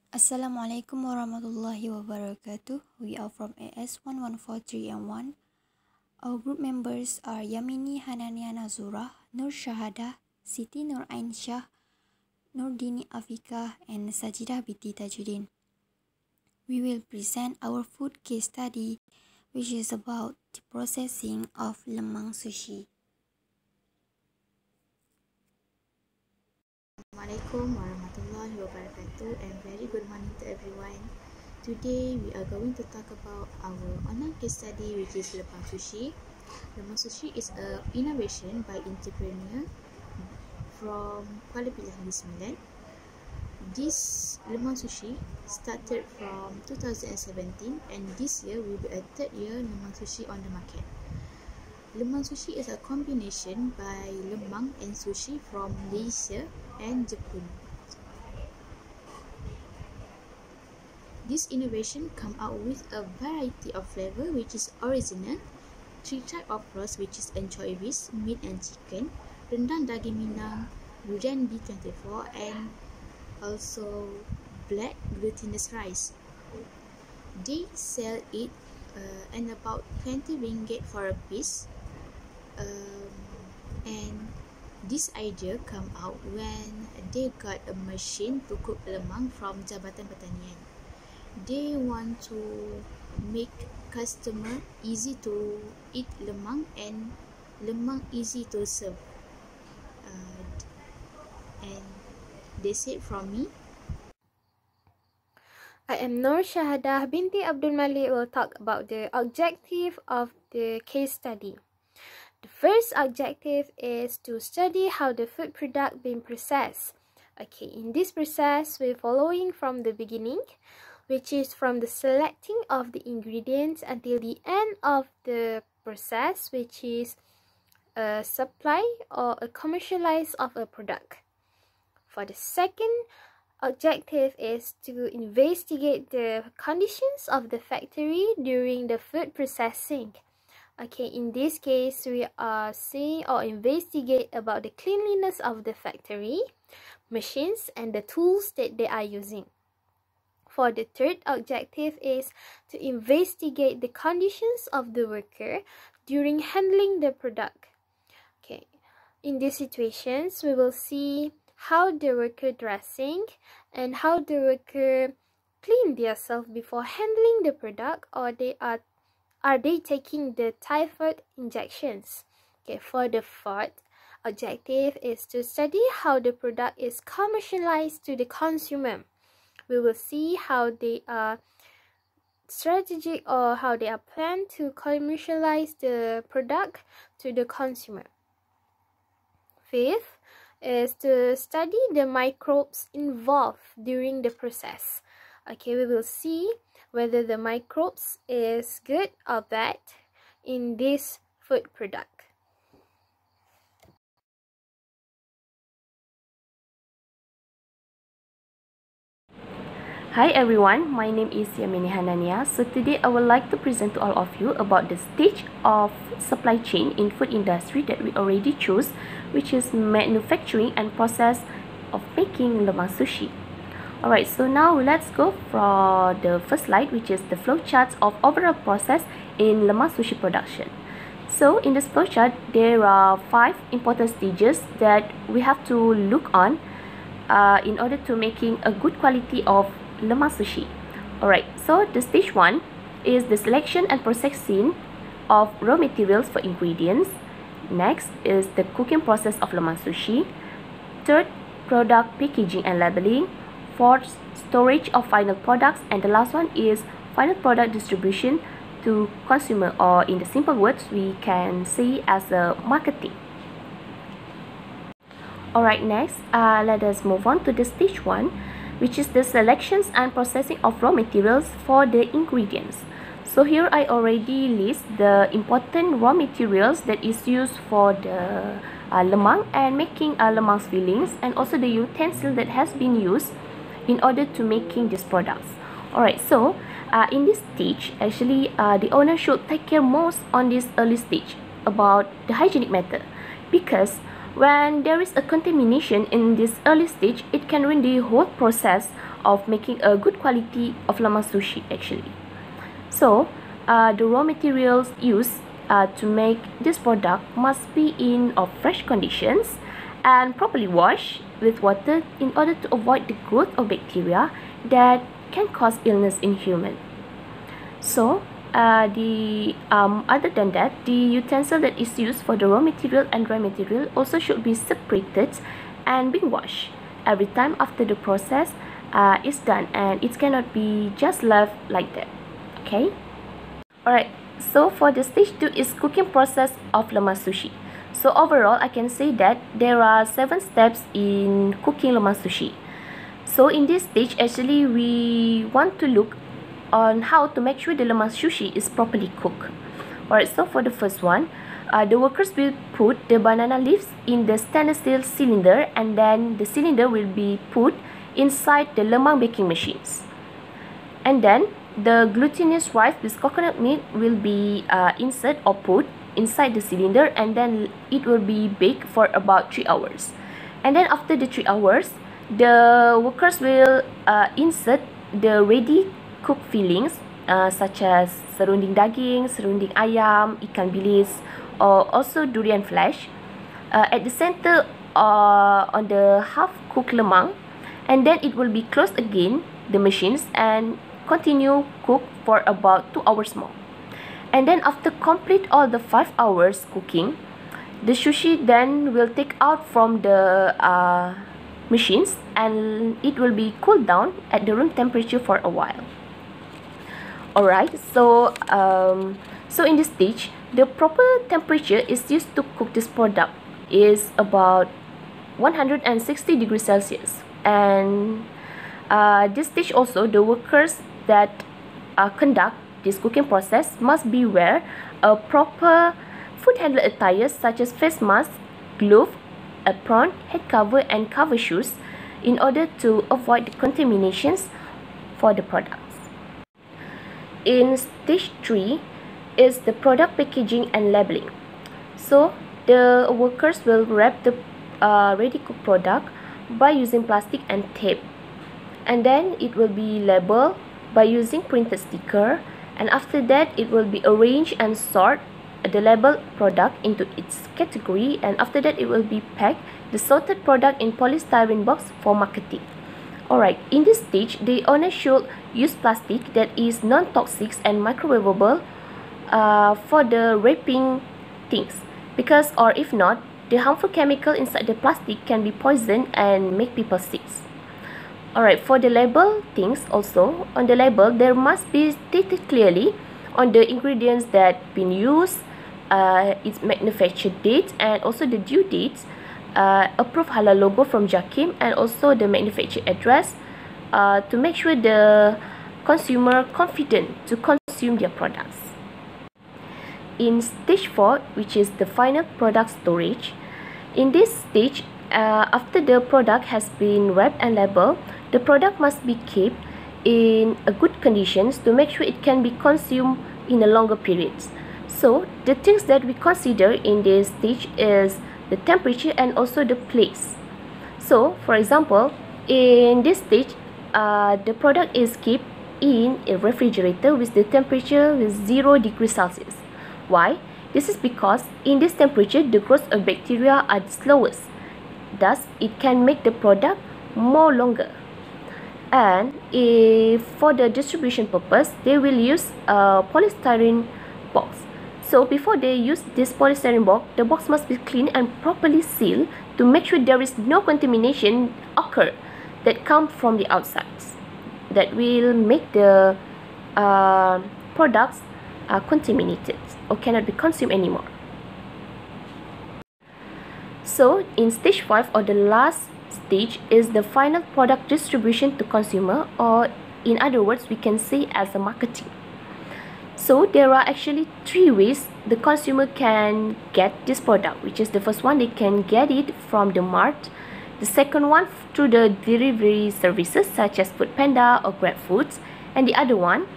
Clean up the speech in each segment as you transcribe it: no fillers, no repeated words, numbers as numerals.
Assalamualaikum warahmatullahi wabarakatuh. We are from AS1143A1. Our group members are Yamini Hanania Nazura, Nur Shahada, Siti Nur Ainsyah, Nurdini Afika, and Sajidah Binti Tajuddin. We will present our food case study, which is about the processing of lemang sushi. Assalamualaikum warahmatullahi wabarakatuh and very good morning to everyone. Today we are going to talk about our online case study, which is lemang sushi. Lemang sushi is an innovation by entrepreneur from Kuala Lumpur, Sembilan. This lemang sushi started from 2017 and this year will be a third year lemang sushi on the market. Lemang sushi is a combination by lemang and sushi from Malaysia and Japan. This innovation come out with a variety of flavor which is original, 3 type of roast which is anchovies, meat and chicken, rendang daging Minang, durian B24 and also black glutinous rice. They sell it and about 20 ringgit for a piece. And this idea come out when they got a machine to cook lemang from Jabatan Pertanian. They want to make customer easy to eat lemang and lemang easy to serve. And they said from me. I am Nur Shahada Binti Abdul Malik will talk about the objective of the case study. The first objective is to study how the food product being processed. Okay, in this process, we're following from the beginning, which is from the selecting of the ingredients until the end of the process, which is a supply or a commercialize of a product. For the second objective is to investigate the conditions of the factory during the food processing. Okay, in this case, we are seeing or investigate about the cleanliness of the factory, machines, and the tools that they are using. For the third objective is to investigate the conditions of the worker during handling the product. Okay, in these situations, we will see how the worker dressing and how the worker clean themselves before handling the product, or are they taking the typhoid injections. Okay, for the fourth objective is to study how the product is commercialized to the consumer. We will see how they are strategic or how they are planned to commercialize the product to the consumer. Fifth is to study the microbes involved during the process. Okay, we will see whether the microbes is good or bad in this food product. Hi everyone, my name is Yamini Hanania. So today I would like to present to all of you about the stage of supply chain in food industry that we already chose, which is manufacturing and process of making lemang sushi. Alright, so now let's go for the first slide, which is the flow charts of overall process in lemang sushi production. So in this flow chart, there are 5 important stages that we have to look on in order to making a good quality of lemang sushi. Alright, so the stage 1 is the selection and processing of raw materials for ingredients. Next is the cooking process of lemang sushi. Third, product packaging and labeling. Fourth, storage of final products, and the last one is final product distribution to consumer, or in the simple words we can say as a marketing. Alright, next let us move on to the stage 1, which is the selections and processing of raw materials for the ingredients. So here I already list the important raw materials that is used for the lemang and making lemang fillings, and also the utensil that has been used in order to making these products. Alright, so in this stage, actually the owner should take care most on this early stage about the hygienic method, because when there is a contamination in this early stage, it can ruin the whole process of making a good quality of lemak sushi actually. So the raw materials used to make this product must be in of fresh conditions and properly washed with water in order to avoid the growth of bacteria that can cause illness in human. So other than that, the utensil that is used for the raw material and dry material also should be separated and being washed every time after the process is done, and it cannot be just left like that. Okay. Alright, so for the stage 2 is cooking process of lemak sushi. So overall, I can say that there are 7 steps in cooking lemak sushi. So in this stage, actually we want to look on how to make sure the lemak sushi is properly cooked. Alright, so for the first one, the workers will put the banana leaves in the stainless steel cylinder, and then the cylinder will be put inside the lemak baking machines. And then the glutinous rice with coconut milk will be insert or put inside the cylinder, and then it will be baked for about 3 hours. And then after the 3 hours, the workers will insert the ready cooked fillings such as serunding daging, serunding ayam, ikan bilis, or also durian flesh at the center on the half cooked lemang, and then it will be closed again, the machines, and continue cook for about 2 hours more. And then after complete all the 5 hours cooking, the sushi then will take out from the machines, and it will be cooled down at the room temperature for a while. Alright, so in this stage, the proper temperature is used to cook this product is about 160 degrees Celsius. And this stage also, the workers that conduct this cooking process must be wear a proper food handler attire such as face mask, glove, apron, head cover, and cover shoes in order to avoid the contaminations for the products. In stage 3 is the product packaging and labeling. So the workers will wrap the ready cooked product by using plastic and tape, and then it will be labeled by using printed sticker, and after that it will be arranged and sort the labeled product into its category, and after that it will be packed the sorted product in polystyrene box for marketing. Alright, in this stage, the owner should use plastic that is non-toxic and microwavable for the wrapping things, because or if not, the harmful chemical inside the plastic can be poisoned and make people sick. Alright, for the label things also, on the label there must be stated clearly on the ingredients that been used, its manufacture date, and also the due dates, approved halal logo from Jakim, and also the manufacturer address to make sure the consumer confident to consume their products. In stage 4, which is the final product storage, in this stage, after the product has been wrapped and labeled, the product must be kept in a good conditions to make sure it can be consumed in a longer periods. So the things that we consider in this stage is the temperature and also the place. So for example, in this stage, the product is kept in a refrigerator with the temperature with 0 degrees Celsius. Why? This is because in this temperature, the growth of bacteria are the slowest. Thus, it can make the product more longer. And if for the distribution purpose, they will use a polystyrene box. So before they use this polystyrene box, the box must be cleaned and properly sealed to make sure there is no contamination occur that come from the outside that will make the products contaminated or cannot be consumed anymore. So in stage 5, or the last stage, is the final product distribution to consumer, or in other words we can say as a marketing. So there are actually 3 ways the consumer can get this product, which is the first one, they can get it from the mart. The second one, through the delivery services such as Foodpanda or GrabFoods, and the other one,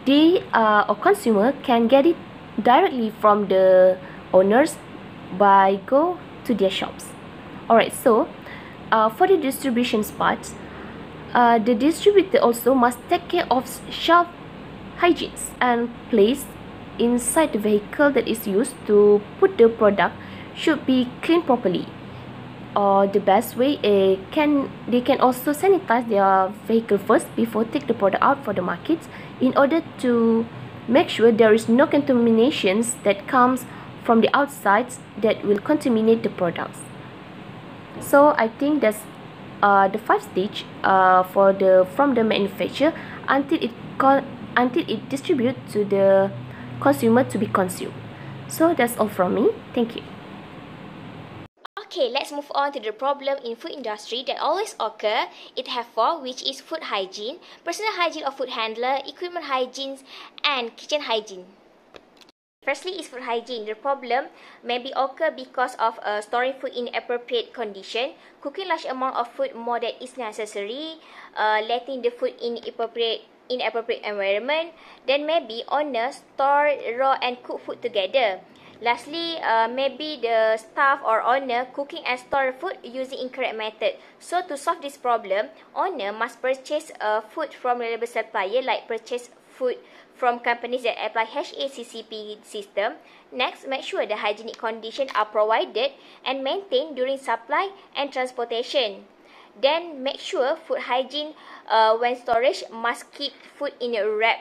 they or consumer can get it directly from the owners by go to their shops. Alright, so for the distribution part, The distributor also must take care of shelf hygiene and place inside the vehicle that is used to put the product should be cleaned properly. Or the best way they can also sanitize their vehicle first before take the product out for the markets in order to make sure there is no contaminations that comes from the outside that will contaminate the products. So I think that's the 5 stage from the manufacturer until it distribute to the consumer to be consumed. So that's all from me. Thank you. Okay, let's move on to the problem in food industry that always occur. It have 4, which is food hygiene, personal hygiene of food handler, equipment hygiene, and kitchen hygiene. Firstly is food hygiene. The problem may be occur because of storing food in inappropriate condition, cooking large amount of food more than is necessary, letting the food in inappropriate environment. Then maybe owner store raw and cook food together. Lastly, maybe the staff or owner cooking and store food using incorrect method. So to solve this problem, owner must purchase food from reliable supplier, like purchase food from companies that apply HACCP system. Next, make sure the hygienic conditions are provided and maintained during supply and transportation. Then make sure food hygiene when storage must keep food in a wrap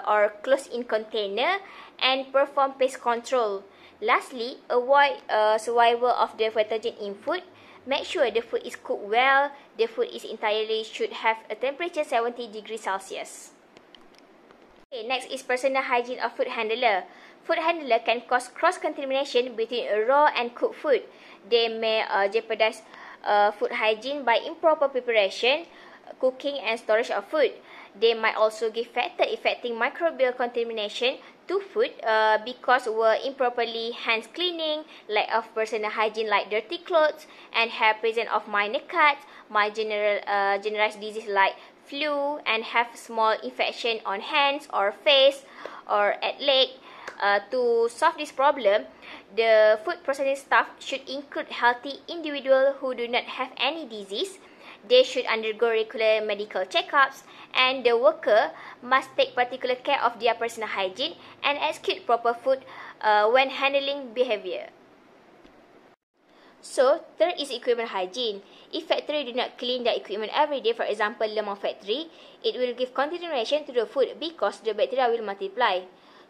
or closed in container and perform pest control. Lastly, avoid survival of the pathogen in food. Make sure the food is cooked well. The food is entirely should have a temperature 70 degrees Celsius. Okay, next is personal hygiene of food handler. Food handler can cause cross-contamination between raw and cooked food. They may jeopardize food hygiene by improper preparation, cooking and storage of food. They might also give factor affecting microbial contamination to food because were improperly hands cleaning, lack of personal hygiene like dirty clothes, and have presence of minor cuts, mild generalized disease like flu, and have small infection on hands or face or at leg. To solve this problem, the food processing staff should include healthy individuals who do not have any disease. They should undergo regular medical checkups, and the worker must take particular care of their personal hygiene and execute proper food when handling behavior. So, third is equipment hygiene. If factory do not clean the equipment every day, for example, lemon factory, it will give continuation to the food because the bacteria will multiply.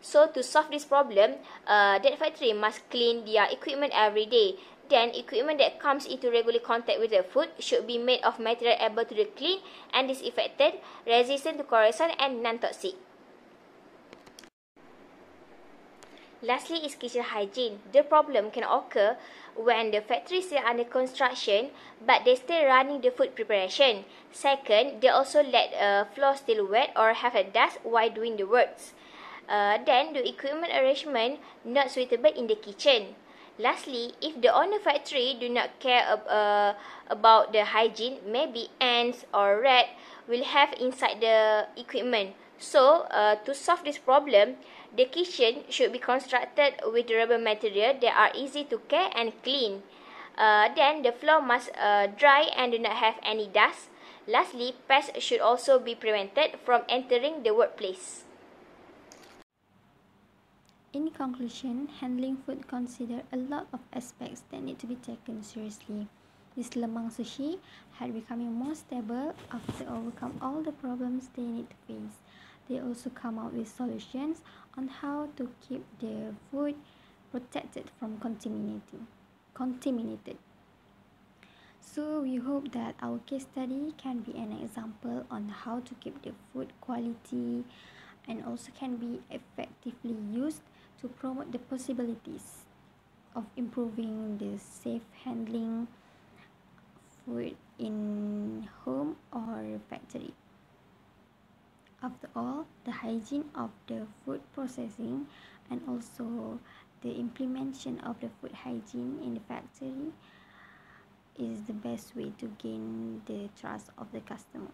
So, to solve this problem, that factory must clean their equipment every day. Then, equipment that comes into regular contact with the food should be made of material able to be clean and disinfected, resistant to corrosion, and non-toxic. Lastly is kitchen hygiene. The problem can occur when the factory is still under construction but they still running the food preparation. Second, they also let floor still wet or have a dust while doing the works. Then the equipment arrangement not suitable in the kitchen. Lastly, if the owner factory do not care about the hygiene, maybe ants or rat will have inside the equipment. So, to solve this problem, the kitchen should be constructed with durable material that are easy to care and clean. Then the floor must dry and do not have any dust. Lastly, pests should also be prevented from entering the workplace. In conclusion, handling food considers a lot of aspects that need to be taken seriously. This lemang sushi had becoming more stable after overcome all the problems they need to face. They also come out with solutions on how to keep their food protected from contaminated. So we hope that our case study can be an example on how to keep the food quality and also can be effectively used to promote the possibilities of improving the safe handling food in home or factory. After all, the hygiene of the food processing and also the implementation of the food hygiene in the factory is the best way to gain the trust of the customer.